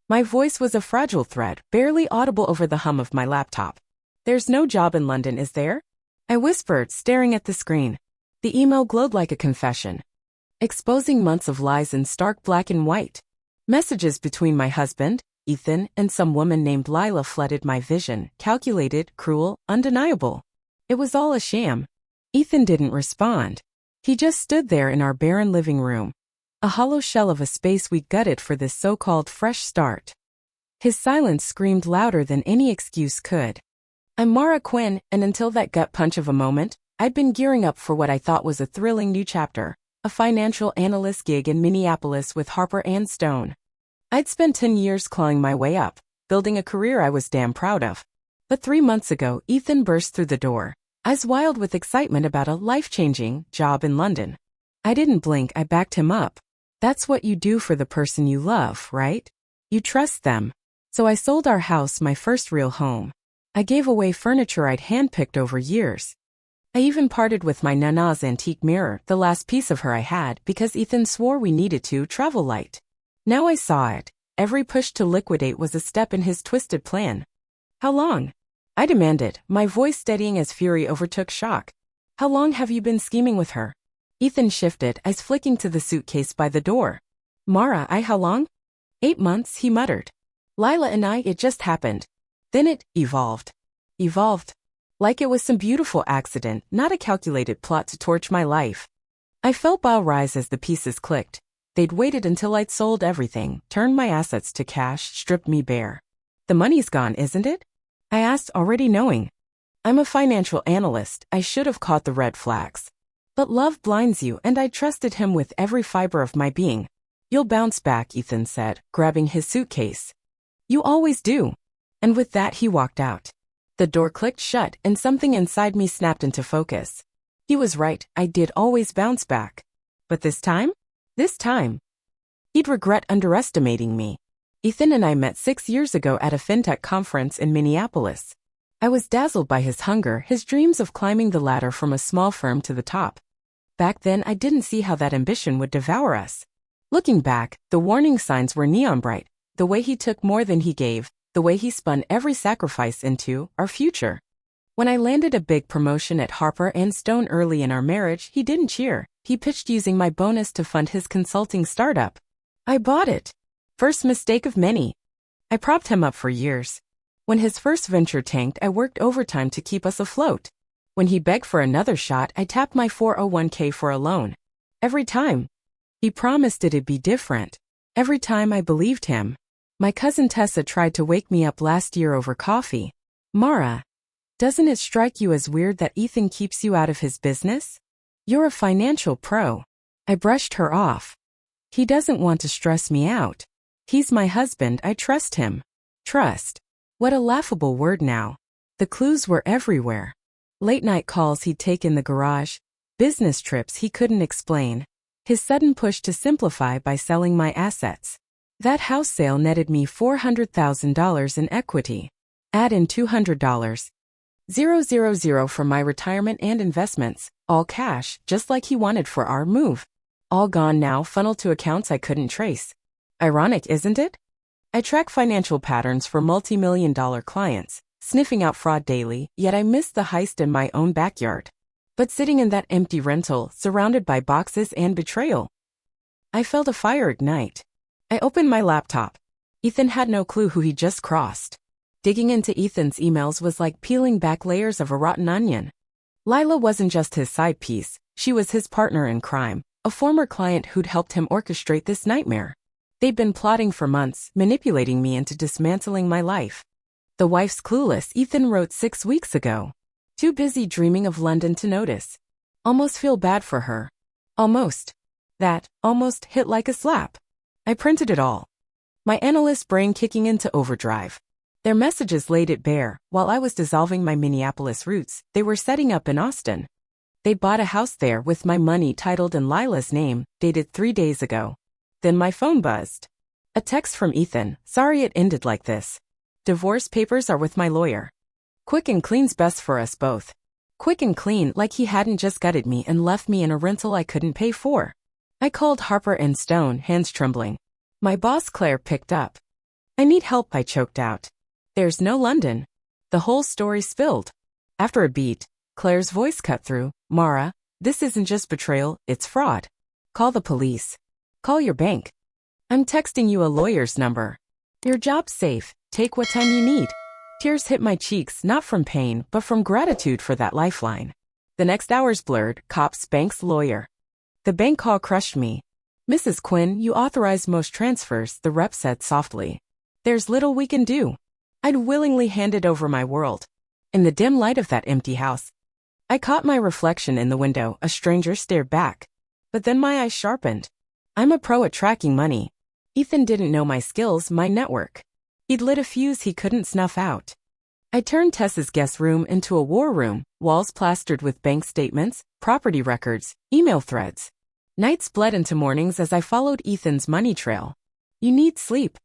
My voice was a fragile thread, barely audible over the hum of my laptop. "There's no job in London, is there?" I whispered, staring at the screen. The email glowed like a confession, exposing months of lies in stark black and white. Messages between my husband, Ethan, and some woman named Lila flooded my vision, calculated, cruel, undeniable. It was all a sham. Ethan didn't respond. He just stood there in our barren living room, a hollow shell of a space we gutted for this so-called fresh start. His silence screamed louder than any excuse could. I'm Mara Quinn, and until that gut punch of a moment, I'd been gearing up for what I thought was a thrilling new chapter, a financial analyst gig in Minneapolis with Harper & Stone. I'd spent 10 years clawing my way up, building a career I was damn proud of. But 3 months ago, Ethan burst through the door, eyes wild with excitement about a life-changing job in London. I didn't blink, I backed him up. That's what you do for the person you love, right? You trust them. So I sold our house, my first real home. I gave away furniture I'd handpicked over years. I even parted with my Nana's antique mirror, the last piece of her I had, because Ethan swore we needed to travel light. Now I saw it. Every push to liquidate was a step in his twisted plan. How long? I demanded, my voice steadying as fury overtook shock. How long have you been scheming with her? Ethan shifted, eyes flicking to the suitcase by the door. Mara, how long? 8 months, he muttered. Lila and it just happened. Then it evolved. Evolved. Like it was some beautiful accident, not a calculated plot to torch my life. I felt bile rise as the pieces clicked. They'd waited until I'd sold everything, turned my assets to cash, stripped me bare. The money's gone, isn't it? I asked, already knowing. I'm a financial analyst, I should have caught the red flags. But love blinds you, and I trusted him with every fiber of my being. You'll bounce back, Ethan said, grabbing his suitcase. You always do. And with that he walked out. The door clicked shut, and something inside me snapped into focus. He was right, I did always bounce back. But this time? He'd regret underestimating me. Ethan and I met 6 years ago at a fintech conference in Minneapolis. I was dazzled by his hunger, his dreams of climbing the ladder from a small firm to the top. Back then, I didn't see how that ambition would devour us. Looking back, the warning signs were neon bright, the way he took more than he gave, the way he spun every sacrifice into our future. When I landed a big promotion at Harper & Stone early in our marriage, he didn't cheer. He pitched using my bonus to fund his consulting startup. I bought it. First mistake of many. I propped him up for years. When his first venture tanked, I worked overtime to keep us afloat. When he begged for another shot, I tapped my 401k for a loan. Every time. He promised it'd be different. Every time I believed him. My cousin Tessa tried to wake me up last year over coffee. Mara, doesn't it strike you as weird that Ethan keeps you out of his business? You're a financial pro. I brushed her off. He doesn't want to stress me out. He's my husband, I trust him. Trust. What a laughable word now. The clues were everywhere. Late-night calls he'd take in the garage. Business trips he couldn't explain. His sudden push to simplify by selling my assets. That house sale netted me $400,000 in equity. Add in $200. 000 from my retirement and investments, all cash, just like he wanted for our move. All gone now, funneled to accounts I couldn't trace. Ironic, isn't it? I track financial patterns for multi-million-dollar clients, sniffing out fraud daily, yet I missed the heist in my own backyard. But sitting in that empty rental, surrounded by boxes and betrayal, I felt a fire ignite. I opened my laptop. Ethan had no clue who he'd just crossed. Digging into Ethan's emails was like peeling back layers of a rotten onion. Lila wasn't just his side piece, she was his partner in crime, a former client who'd helped him orchestrate this nightmare. They'd been plotting for months, manipulating me into dismantling my life. The wife's clueless, Ethan wrote 6 weeks ago. Too busy dreaming of London to notice. Almost feel bad for her. Almost. That almost hit like a slap. I printed it all. My analyst brain kicking into overdrive. Their messages laid it bare. While I was dissolving my Minneapolis roots, they were setting up in Austin. They'd bought a house there with my money titled in Lila's name, dated 3 days ago. Then my phone buzzed. A text from Ethan, sorry it ended like this. Divorce papers are with my lawyer. Quick and clean's best for us both. Quick and clean, like he hadn't just gutted me and left me in a rental I couldn't pay for. I called Harper & Stone, hands trembling. My boss Claire picked up. I need help, I choked out. There's no London. The whole story spilled. After a beat, Claire's voice cut through. Mara, this isn't just betrayal, it's fraud. Call the police. Call your bank. I'm texting you a lawyer's number. Your job's safe. Take what time you need. Tears hit my cheeks, not from pain, but from gratitude for that lifeline. The next hours blurred. Cops, bank's lawyer. The bank call crushed me. Mrs. Quinn, you authorized most transfers, the rep said softly. There's little we can do. I'd willingly handed over my world. In the dim light of that empty house, I caught my reflection in the window. A stranger stared back. But then my eyes sharpened. I'm a pro at tracking money. Ethan didn't know my skills, my network. He'd lit a fuse he couldn't snuff out. I turned Tessa's guest room into a war room, walls plastered with bank statements, property records, email threads. Nights bled into mornings as I followed Ethan's money trail. You need sleep,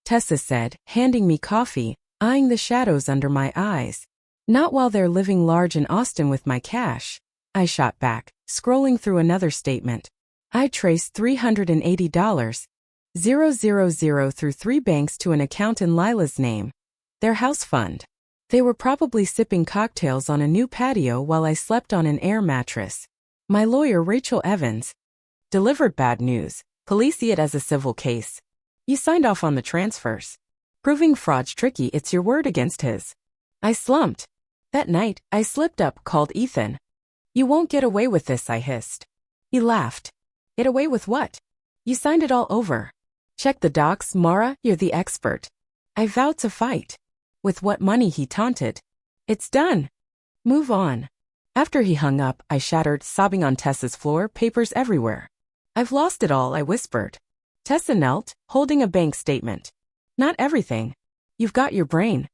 Tessa said, handing me coffee, eyeing the shadows under my eyes. Not while they're living large in Austin with my cash. I shot back, scrolling through another statement. I traced $380,000 through 3 banks to an account in Lila's name. Their house fund. They were probably sipping cocktails on a new patio while I slept on an air mattress. My lawyer, Rachel Evans, delivered bad news. Police see it as a civil case. You signed off on the transfers. Proving fraud's tricky, it's your word against his. I slumped. That night, I slipped up, called Ethan. You won't get away with this, I hissed. He laughed. Get away with what? You signed it all over. Check the docs, Mara, you're the expert. I vowed to fight. With what money, he taunted. It's done. Move on. After he hung up, I shattered, sobbing on Tessa's floor, papers everywhere. I've lost it all, I whispered. Tessa knelt, holding a bank statement. Not everything. You've got your brain.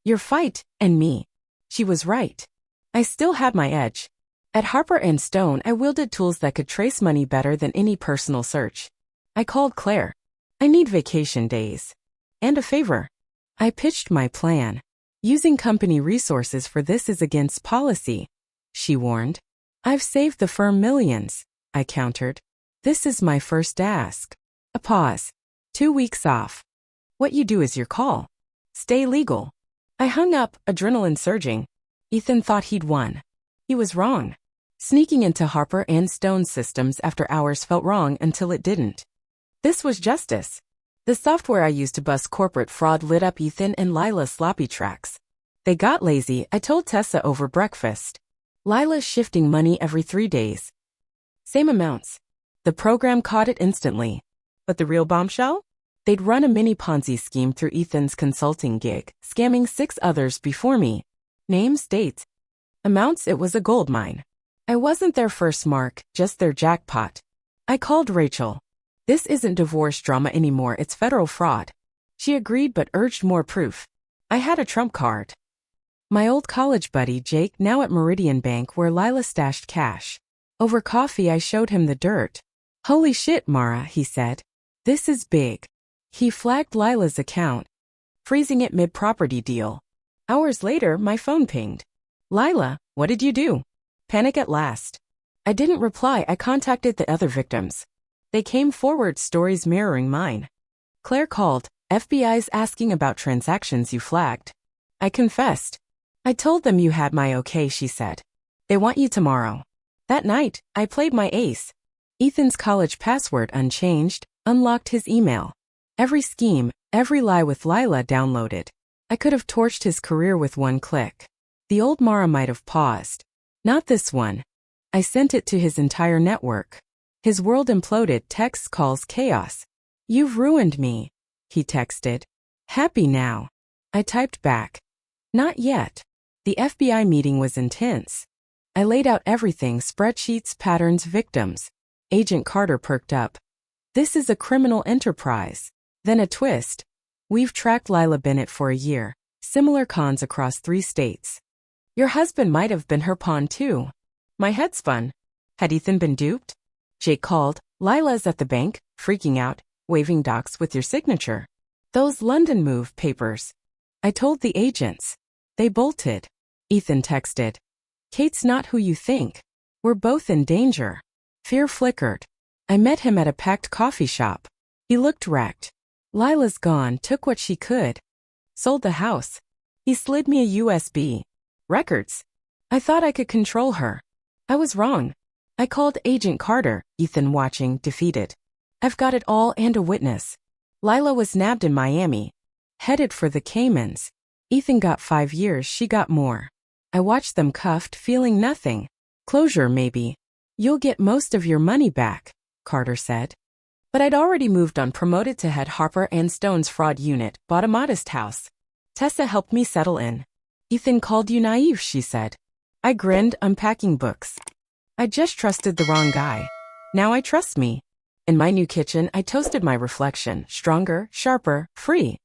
Your fight, and me. She was right. I still had my edge. At Harper & Stone, I wielded tools that could trace money better than any personal search. I called Claire. I need vacation days. And a favor. I pitched my plan. Using company resources for this is against policy, she warned. I've saved the firm millions, I countered. This is my first ask. A pause. 2 weeks off. What you do is your call. Stay legal. I hung up, adrenaline surging. Ethan thought he'd won. He was wrong. Sneaking into Harper & Stone's systems after hours felt wrong until it didn't. This was justice. The software I used to bust corporate fraud lit up Ethan and Lila's sloppy tracks. They got lazy, I told Tessa over breakfast. Lila's shifting money every 3 days. Same amounts. The program caught it instantly. But the real bombshell? They'd run a mini Ponzi scheme through Ethan's consulting gig, scamming 6 others before me. Names, dates, amounts, it was a goldmine. I wasn't their first mark, just their jackpot. I called Rachel. This isn't divorce drama anymore, it's federal fraud. She agreed but urged more proof. I had a trump card. My old college buddy Jake, now at Meridian Bank where Lila stashed cash. Over coffee I showed him the dirt. Holy shit, Mara, he said. This is big. He flagged Lila's account, freezing it mid-property deal. Hours later, my phone pinged. Lila, what did you do? Panic at last. I didn't reply, I contacted the other victims. They came forward, stories mirroring mine. Claire called, FBI's asking about transactions you flagged. I confessed. I told them you had my okay, she said. They want you tomorrow. That night, I played my ace. Ethan's college password unchanged, unlocked his email. Every scheme, every lie with Lila downloaded. I could have torched his career with one click. The old Mara might have paused. Not this one. I sent it to his entire network. His world imploded, texts, calls, chaos. You've ruined me, he texted. Happy now. I typed back. Not yet. The FBI meeting was intense. I laid out everything, spreadsheets, patterns, victims. Agent Carter perked up. This is a criminal enterprise. Then a twist. We've tracked Lila Bennett for a year. Similar cons across 3 states. Your husband might have been her pawn too. My head spun. Had Ethan been duped? Jake called. Lila's at the bank, freaking out, waving docs with your signature. Those London move papers. I told the agents. They bolted. Ethan texted. Kate's not who you think. We're both in danger. Fear flickered. I met him at a packed coffee shop. He looked wrecked. Lila's gone, took what she could. Sold the house. He slid me a USB. Records. I thought I could control her. I was wrong. I called Agent Carter, Ethan watching, defeated. I've got it all and a witness. Lila was nabbed in Miami. Headed for the Caymans. Ethan got 5 years, she got more. I watched them cuffed, feeling nothing. Closure, maybe. You'll get most of your money back, Carter said. But I'd already moved on, promoted to head Harper and Stone's fraud unit, bought a modest house. Tessa helped me settle in. Ethan called you naive, she said. I grinned, unpacking books. I just trusted the wrong guy. Now I trust me. In my new kitchen, I toasted my reflection, stronger, sharper, free.